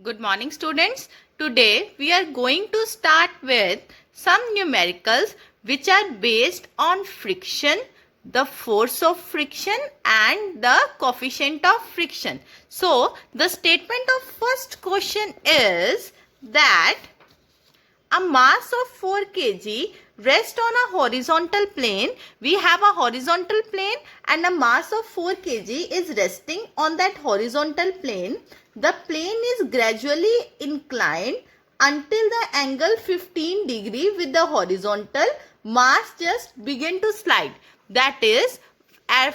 Good morning, students. Today we are going to start with some numericals which are based on friction, the force of friction and the coefficient of friction. So, the statement of first question is that a mass of 4 kg rests on a horizontal plane. We have a horizontal plane and a mass of 4 kg is resting on that horizontal plane. The plane is gradually inclined until the angle 15 degree with the horizontal mass just begin to slide. That is,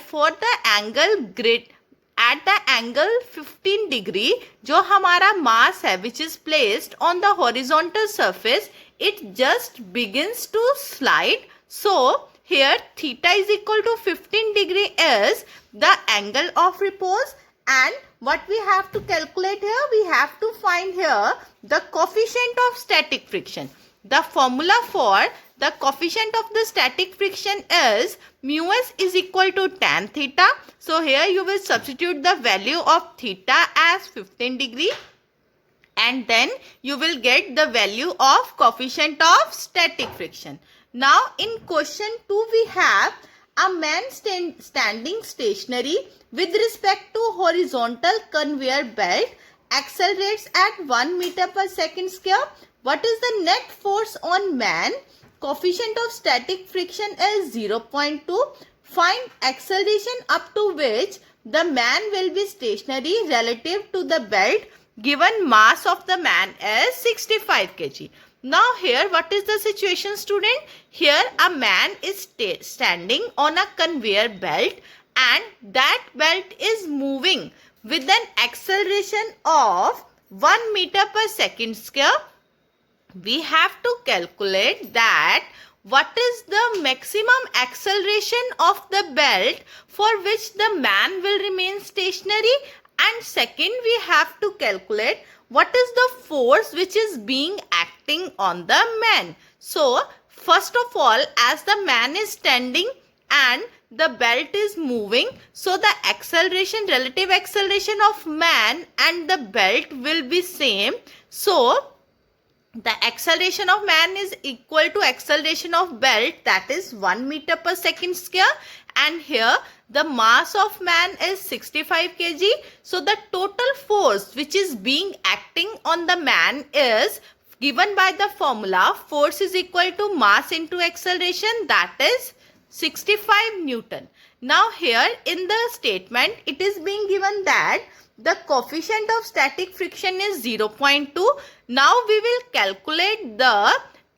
for the angle grid at the angle 15 degree, जो हमारा mass है which is placed on the horizontal surface, it just begins to slide. So here theta is equal to 15 degree is the angle of repose, and what we have to calculate here, we have to find here the coefficient of static friction. The formula for the coefficient of the static friction is mu s is equal to tan theta. So here you will substitute the value of theta as 15 degree and then you will get the value of coefficient of static friction. Now in question 2 we have a man standing stationary with respect to horizontal conveyor belt accelerates at 1 meter per second square. What is the net force on man? Coefficient of static friction is 0.2. Find acceleration up to which the man will be stationary relative to the belt. Given mass of the man is 65 kg. Now here what is the situation, student? Here a man is standing on a conveyor belt and that belt is moving with an acceleration of 1 meter per second square. We have to calculate that what is the maximum acceleration of the belt for which the man will remain stationary, and second we have to calculate what is the force which is being acting on the man. So first of all, as the man is standing and the belt is moving, so the acceleration, relative acceleration of man and the belt will be same. So the acceleration of man is equal to acceleration of belt, that is 1 meter per second square, and here the mass of man is 65 kg. So the total force which is being acting on the man is given by the formula force is equal to mass into acceleration, that is 65 Newton. Now here in the statement it is being given that the coefficient of static friction is 0.2. Now we will calculate the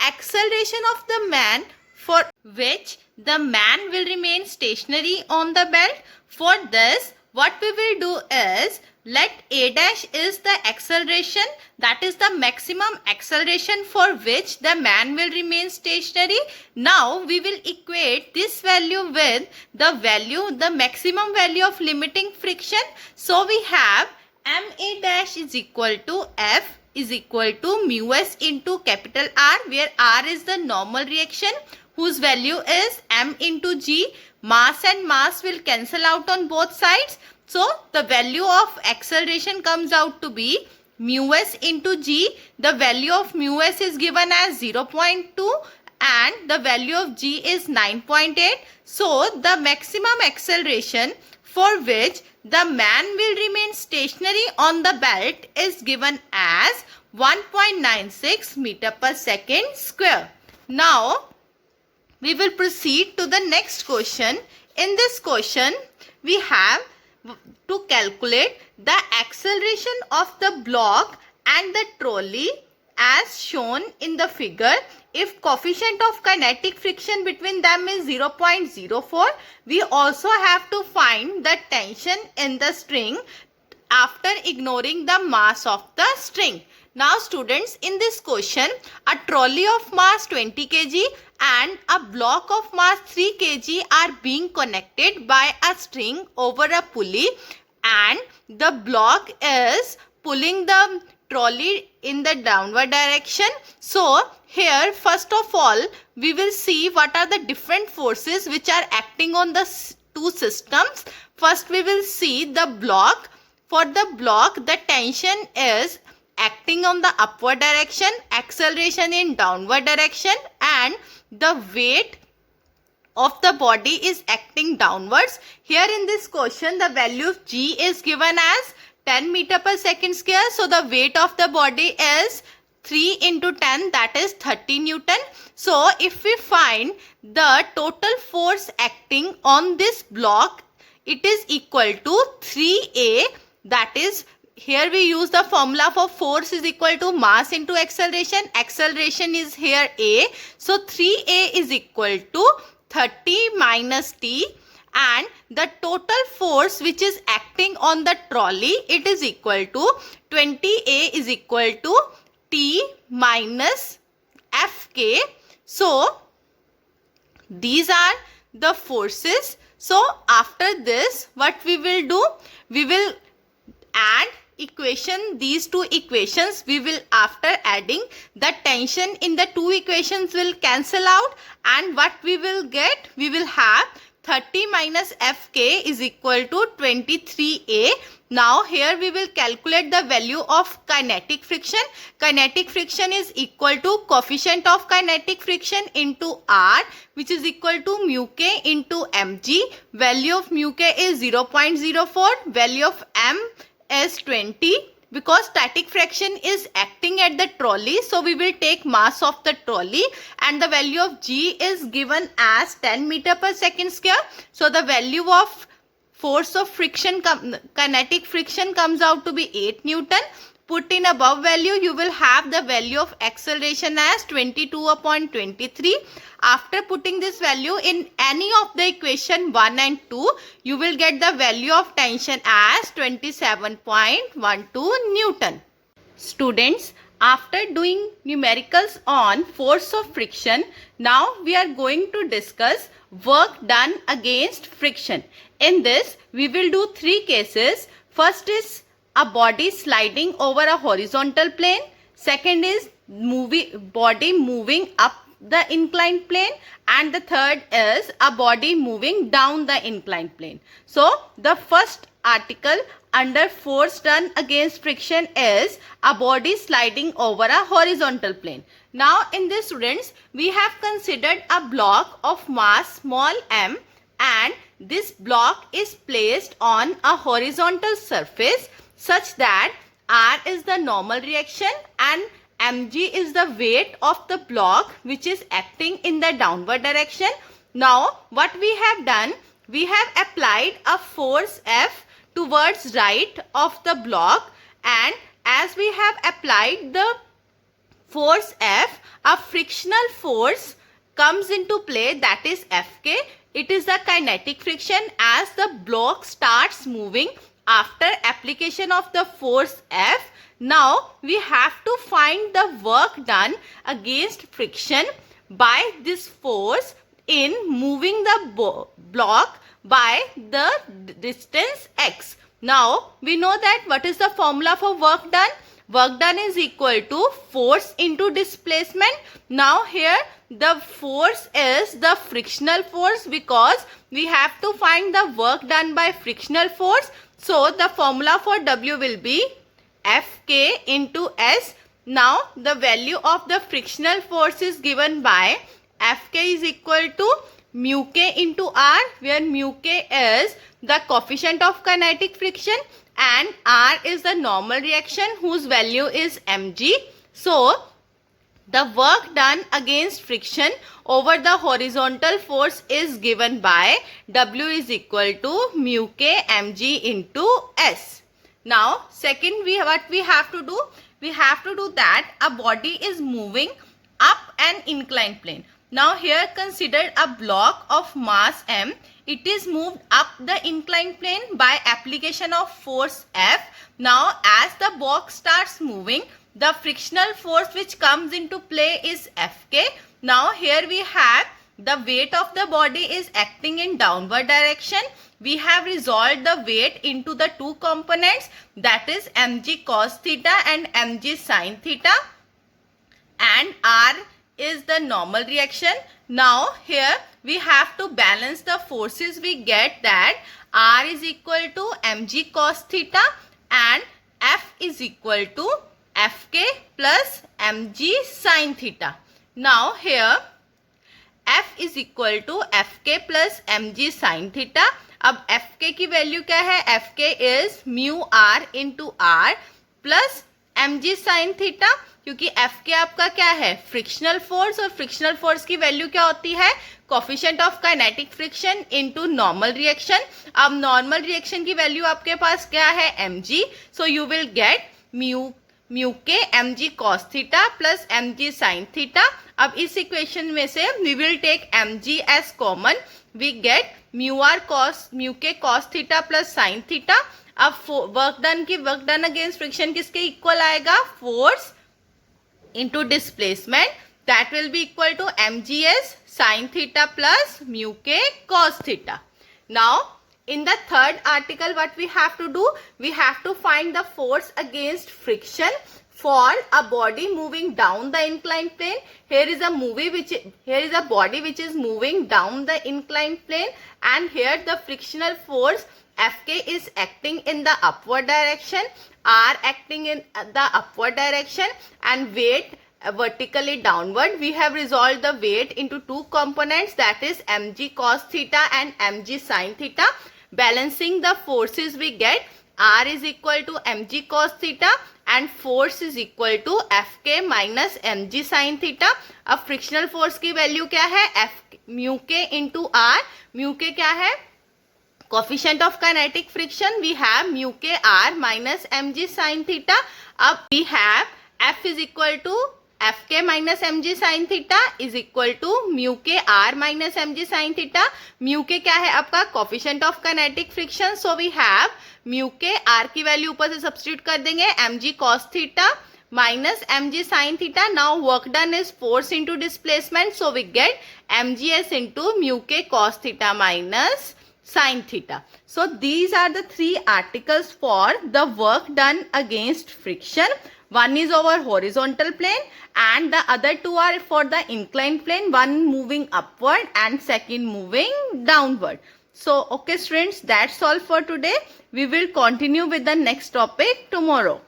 acceleration of the man for which the man will remain stationary on the belt. For this, what we will do is, let A dash is the acceleration, that is the maximum acceleration for which the man will remain stationary. Now we will equate this value with the maximum value of limiting friction. So we have MA dash is equal to F is equal to mu s into capital R, where R is the normal reaction whose value is m into g. Mass and mass will cancel out on both sides. So the value of acceleration comes out to be mu s into g. The value of mu s is given as 0.2 and the value of g is 9.8. So the maximum acceleration for which the man will remain stationary on the belt is given as 1.96 meter per second square. Now we will proceed to the next question. In this question we have to calculate the acceleration of the block and the trolley as shown in the figure. If coefficient of kinetic friction between them is 0.04, we also have to find the tension in the string after ignoring the mass of the string. Now students, in this question, a trolley of mass 20 kg and a block of mass 3 kg are being connected by a string over a pulley, and the block is pulling the trolley in the downward direction. So here first of all we will see what are the different forces which are acting on the two systems. First we will see the block. For the block the tension is acting on the upward direction, acceleration in downward direction, and the weight of the body is acting downwards. Here in this question, the value of G is given as 10 meter per second square. So the weight of the body is 3 into 10, that is 30 Newton. So if we find the total force acting on this block, it is equal to 3A, that is, here we use the formula for force is equal to mass into acceleration. Acceleration is here A. So 3A is equal to 30 minus T, and the total force which is acting on the trolley, it is equal to 20A is equal to T minus Fk. So these are the forces. So after this, what we will do, we will add equation, these two equations. We will, after adding, the tension in the two equations will cancel out, and what we will get, we will have 30 minus Fk is equal to 23A. Now here we will calculate the value of kinetic friction. Kinetic friction is equal to coefficient of kinetic friction into R, which is equal to mu k into mg. Value of mu k is 0.04, value of m is 20. Because static friction is acting at the trolley, so we will take mass of the trolley, and the value of G is given as 10 meter per second square. So the value of force of friction, kinetic friction, comes out to be 8 Newton. Put in above value, you will have the value of acceleration as 22 upon 23. After putting this value in any of the equation 1 and 2, you will get the value of tension as 27.12 Newton. Students, after doing numericals on force of friction, now we are going to discuss work done against friction. In this, we will do three cases. First is a body sliding over a horizontal plane. Second is body moving up the inclined plane, and the third is a body moving down the inclined plane. So the first article under force done against friction is a body sliding over a horizontal plane. Now in this, students, we have considered a block of mass small m, and this block is placed on a horizontal surface such that R is the normal reaction and mg is the weight of the block which is acting in the downward direction. Now what we have done, we have applied a force F towards right of the block, and as we have applied the force F, a frictional force comes into play, that is Fk. It is the kinetic friction as the block starts moving after application of the force F. Now we have to find the work done against friction by this force in moving the block by the distance x. Now we know that what is the formula for work done? Work done is equal to force into displacement. Now here the force is the frictional force because we have to find the work done by frictional force. So the formula for W will be Fk into S. Now the value of the frictional force is given by Fk is equal to mu k into R, where mu k is the coefficient of kinetic friction and R is the normal reaction whose value is mg. So the work done against friction over the horizontal force is given by W is equal to mu k mg into S. Now second, what we have to do? We have to do that a body is moving up an inclined plane. Now here consider a block of mass m. It is moved up the inclined plane by application of force F. Now as the box starts moving, the frictional force which comes into play is Fk. Now here we have the weight of the body is acting in downward direction. We have resolved the weight into the two components, that is mg cos theta and mg sin theta, and R is the normal reaction. Now here we have to balance the forces. We get that R is equal to mg cos theta and F is equal to Fk plus mg sin theta. Now here F is equal to Fk plus mg sin theta. अब Fk की value क्या है? Fk is mu r into r plus mg sin theta, क्योंकि Fk आपका क्या है? Frictional force, और frictional force की वैल्यू क्या होती है? Coefficient of kinetic friction into normal reaction. अब नॉर्मल रिएक्शन की वैल्यू आपके पास क्या है? mg. So you will get mu k mg cos theta plus mg sin theta. अब इस इक्वेशन में से we will take mg as common. We get mu k cos theta plus sin theta. अब work done against friction किसके equal आएगा? Force into displacement, that will be equal to mgs sin theta plus mu k cos theta. Now in the third article what we have to do, we have to find the force against friction for a body moving down the inclined plane. Here is a body which is moving down the inclined plane, and here the frictional force Fk is acting in the upward direction, R acting in the upward direction, and weight vertically downward. We have resolved the weight into two components, that is mg cos theta and mg sin theta. Balancing the forces, we get R is equal to mg cos theta and force is equal to Fk minus mg sin theta. अब frictional force की value क्या है? F mu K into R. Mu K क्या है? Coefficient of kinetic friction. We have mu K R minus mg sin theta. अब we have F is equal to Fk minus mg sin theta is equal to mu K R minus mg sin theta. Mu K क्या है आपका? Coefficient of kinetic friction. So we have mu K R की value ऊपर से substitute कर देंगे, mg cos theta minus mg sin theta. Now work done is force into displacement, so we get mgs into mu k cos theta minus sin theta. So these are the three articles for the work done against friction. One is over horizontal plane and the other two are for the inclined plane, one moving upward and second moving downward. So okay students, that's all for today. We will continue with the next topic tomorrow.